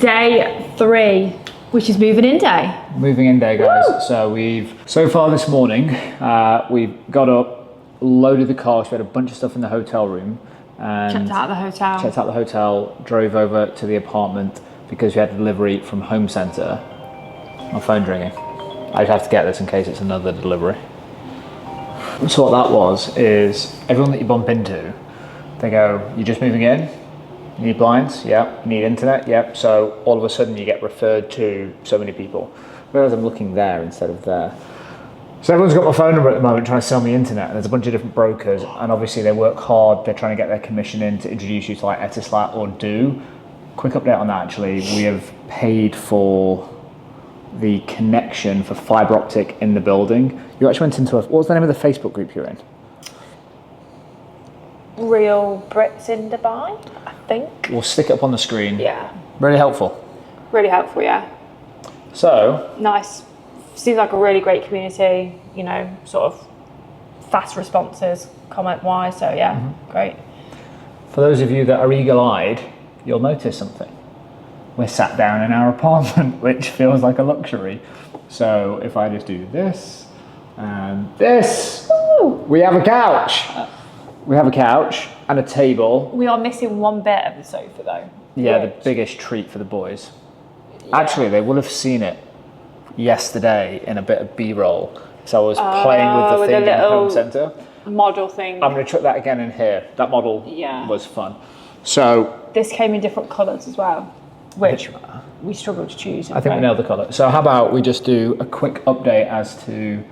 Day 3, which is moving in day. Moving in day, guys. Woo! So far this morning, we've got up, loaded the car. So we had a bunch of stuff in the hotel room. And Checked out the hotel. Drove over to the apartment because we had delivery from home centre. My phone's ringing. I just have to get this in case it's another delivery. So what that was is everyone that you bump into, they go, "You're just moving in? You need blinds? Yep. You need internet? Yep." So all of a sudden you get referred to so many people. Whereas I'm looking there instead of there. So everyone's got my phone number at the moment trying to sell me internet, and there's a bunch of different brokers, and obviously they work hard. They're trying to get their commission in to introduce you to like Etisalat or Do. Quick update on that actually. We have paid for the connection for fibre optic in the building. You actually went into what was the name of the Facebook group you're in? Real Brits in Dubai, I think. We'll stick it up on the screen. Yeah. Really helpful. Really helpful, yeah. So. Nice. Seems like a really great community, you know, sort of fast responses, comment-wise, so yeah, great. For those of you that are eagle-eyed, you'll notice something. We're sat down in our apartment, which feels like a luxury. So if I just do this and this, we have a couch. We have a couch and a table. We are missing one bit of the sofa though. Yeah, the biggest treat for the boys. Yeah. Actually, they will have seen it yesterday in a bit of B-roll. So I was playing with the thing in the home centre. Model thing. I'm going to try that again in here. That model was fun. So this came in different colours as well, which we struggled to choose. I think we nailed the colour. So how about we just do a quick update as to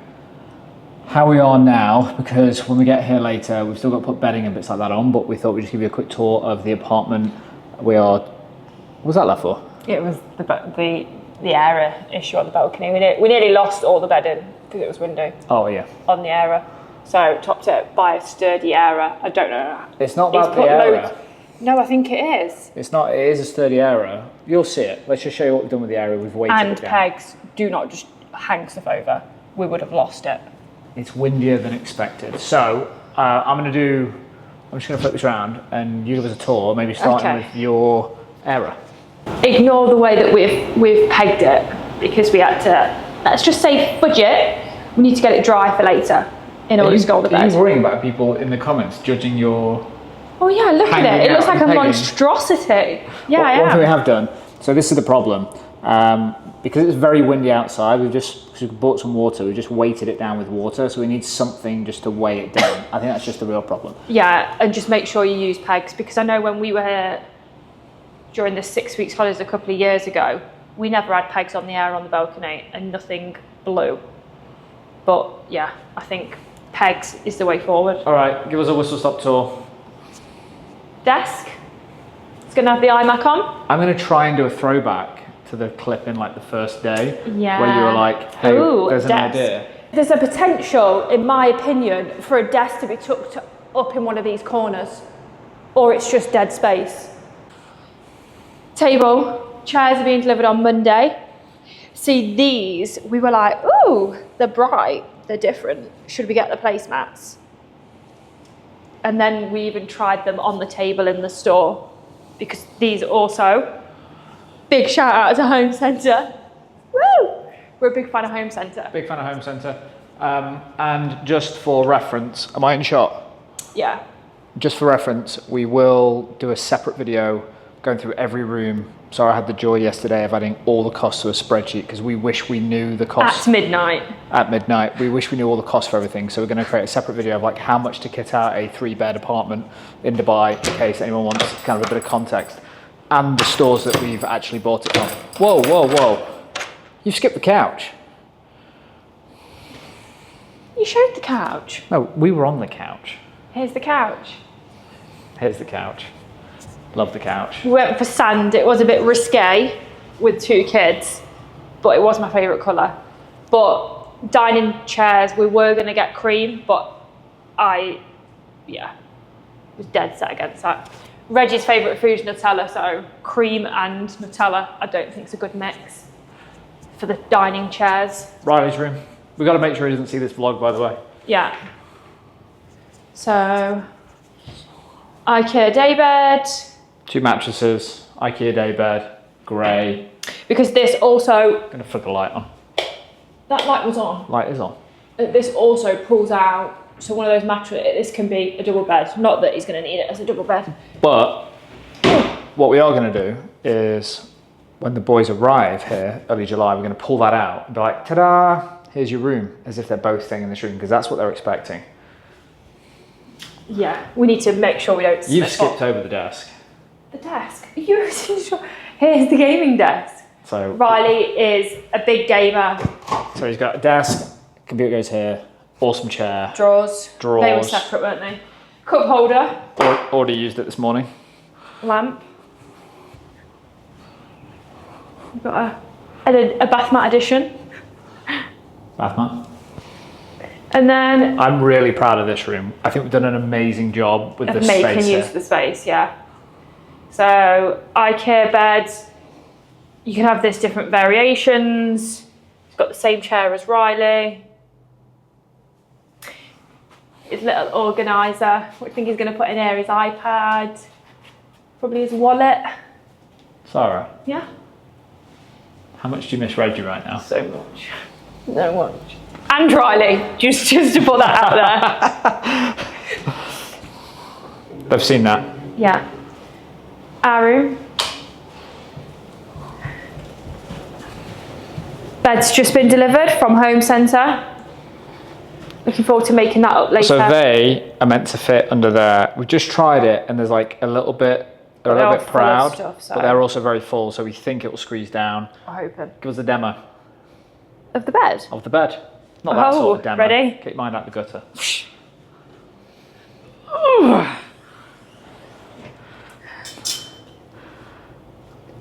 how we are now, because when we get here later, we've still got to put bedding and bits like that on, but we thought we'd just give you a quick tour of the apartment. We are, what was that left for? It was the error issue on the balcony. We nearly lost all the bedding because it was windy. Oh yeah. On the error. So topped it by a sturdy error. I don't know. It's not about the error. No, I think it is. It's not, it is a sturdy error. You'll see it. Let's just show you what we've done with the error. We've weighted it down. And pegs, do not just hang stuff over. We would have lost it. It's windier than expected. So I'm just going to flip this around and you give us a tour, maybe starting with your error. Ignore the way that we've pegged it because we had to, let's just say budget, we need to get it dry for later in order to go to bed. Are you worrying about people in the comments judging your... Oh yeah, look at it. It looks like a monstrosity. Yeah, One thing we have done, so this is the problem. Because it's very windy outside, we've bought some water, we've just weighted it down with water, so we need something just to weigh it down. I think that's just the real problem. Yeah, and just make sure you use pegs, because I know when we were here during the 6 weeks holidays a couple of years ago, we never had pegs on the air on the balcony and nothing blew. But yeah, I think pegs is the way forward. All right, give us a whistle stop tour. Desk. It's going to have the iMac on. I'm going to try and do a throwback to the clip in like the first day. Yeah. Where you were like, hey, there's an idea. There's a potential, in my opinion, for a desk to be tucked up in one of these corners. Or it's just dead space. Table. Chairs are being delivered on Monday. See, these, we were like, ooh, they're bright, they're different. Should we get the placemats? And then we even tried them on the table in the store, because these also, big shout out to Home Centre. Woo! We're a big fan of Home Centre. Big fan of Home Centre. And just for reference, am I in shot? Yeah. Just for reference, we will do a separate video going through every room. So I had the joy yesterday of adding all the costs to a spreadsheet because we wish we knew the costs. At midnight. At midnight. We wish we knew all the costs for everything. So we're going to create a separate video of like how much to kit out a 3-bed apartment in Dubai in case anyone wants kind of a bit of context. And the stores that we've actually bought it from. Whoa, whoa, whoa. You've skipped the couch. You showed the couch. No, we were on the couch. Here's the couch. Here's the couch. Love the couch. We went for sand. It was a bit risque with 2 kids, but it was my favourite colour. But dining chairs, we were going to get cream, but I was dead set against that. Reggie's favourite food is Nutella, so cream and Nutella I don't think is a good mix for the dining chairs. Riley's room. We've got to make sure he doesn't see this vlog, by the way. Yeah. So, IKEA daybed. 2 mattresses, IKEA daybed, grey. Because this also, I'm gonna flick the light on. that light was on. Light is on. This also pulls out, so one of those mattresses, this can be a double bed. Not that he's gonna need it as a double bed. But what we are gonna do is, when the boys arrive here, early July, we're gonna pull that out and be like, ta-da, here's your room, as if they're both staying in this room, because that's what they're expecting. Yeah, we need to make sure we don't You've slip skipped over the desk. The desk? You're sure? Here's the gaming desk. So Riley is a big gamer. So he's got a desk, computer goes here, awesome chair. Drawers. Drawers. They were separate, weren't they? Cup holder. Already used it this morning. Lamp. We've got a bath mat addition. Bath mat. And then I'm really proud of this room. I think we've done an amazing job with of this space making here. use of the space, yeah. So IKEA beds. You can have this different variations. It's got the same chair as Riley. His little organiser. What do you think he's going to put in here? His iPad. Probably his wallet. Sarah, Yeah. how much do you miss Reggie right now? So much. So much. And Riley, just to put that out there. They've seen that. Yeah. Our room. Bed's just been delivered from Home Centre. Looking forward to making that up later. So they are meant to fit under there. We've just tried it and there's like a little bit, they're a little bit full of proud, stuff, so- but they're also very full, so we think it will squeeze down. I'm hoping. Give us a demo Of the bed? of the bed. Not that sort of demo. ready? Get your mind out the gutter.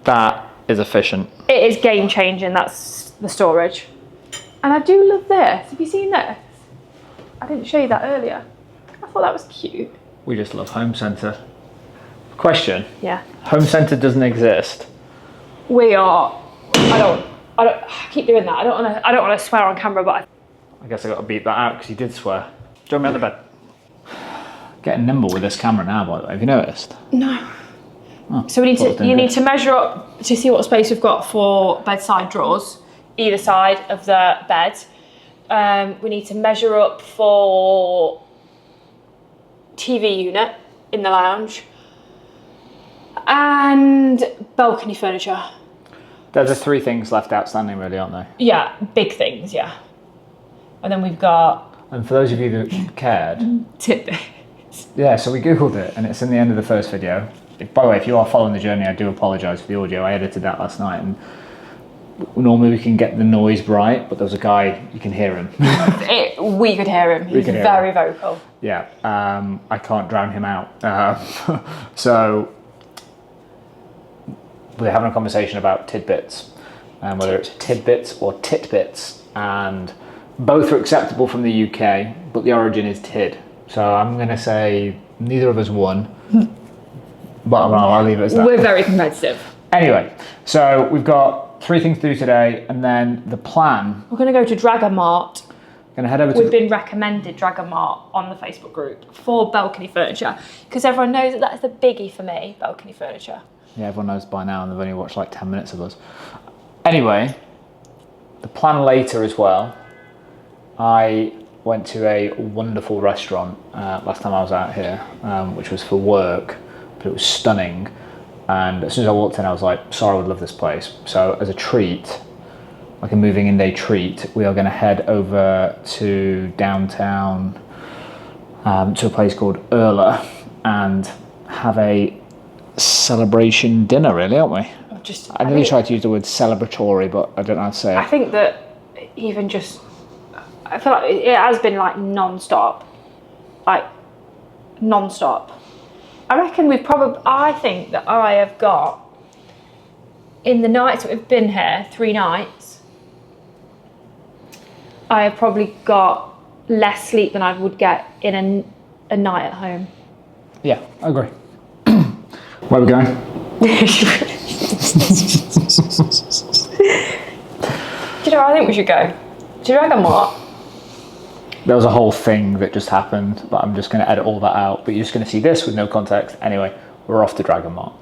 That is efficient. It is game changing, that's the storage. And I do love this. Have you seen this? I didn't show you that earlier. I thought that was cute. We just love Home Centre. Question. Yeah. Home Centre doesn't exist. We are, I keep doing that. I don't want to swear on camera, but I guess I got to beat that out because you did swear. Join me on the bed. Getting nimble with this camera now, by the way. Have you noticed? no. Oh, So we need thought to, you need to measure up to see what space we've got for bedside drawers, either side of the bed. We need to measure up for TV unit in the lounge and balcony furniture. There's the three things left outstanding, really, aren't there? Yeah, big things, yeah. And then we've got And for those of you that cared, tidbits. yeah, so we Googled it and it's in the end of the first video. By the way, if you are following the journey, I do apologise for the audio. I edited that last night and normally we can get the noise right, but there was a guy, you can hear him. We could hear him. He's very vocal. Yeah, I can't drown him out. So we're having a conversation about tidbits, whether it's tidbits or titbits, and both are acceptable from the UK, but the origin is tid. So I'm going to say neither of us won, but I'll leave it as that. We're very competitive. Anyway, so we've got 3 things to do today, and then the plan. We're going to go to Dragon Mart. Going to head over to. We've been recommended Dragon Mart on the Facebook group for balcony furniture because everyone knows that is the biggie for me, balcony furniture. Yeah, everyone knows by now, and they've only watched like 10 minutes of us. Anyway, the plan later as well. I went to a wonderful restaurant last time I was out here, which was for work, but it was stunning. And as soon as I walked in, I was like, sorry, I would love this place. So as a treat, like a moving in day treat, we are going to head over to downtown to a place called Erla and have a celebration dinner, really, aren't we? I nearly tried to use the word celebratory, but I don't know how to say it. I think that even just, I feel like it has been like non-stop. Like, non-stop. I reckon I think that I have got, in the nights that we've been here, 3 nights, I have probably got less sleep than I would get in a night at home. Yeah, I agree. Where are we going? Do you know where I think we should go? To Dragon Mart. There was a whole thing that just happened, but I'm just going to edit all that out. But you're just going to see this with no context. Anyway, we're off to Dragon Mart.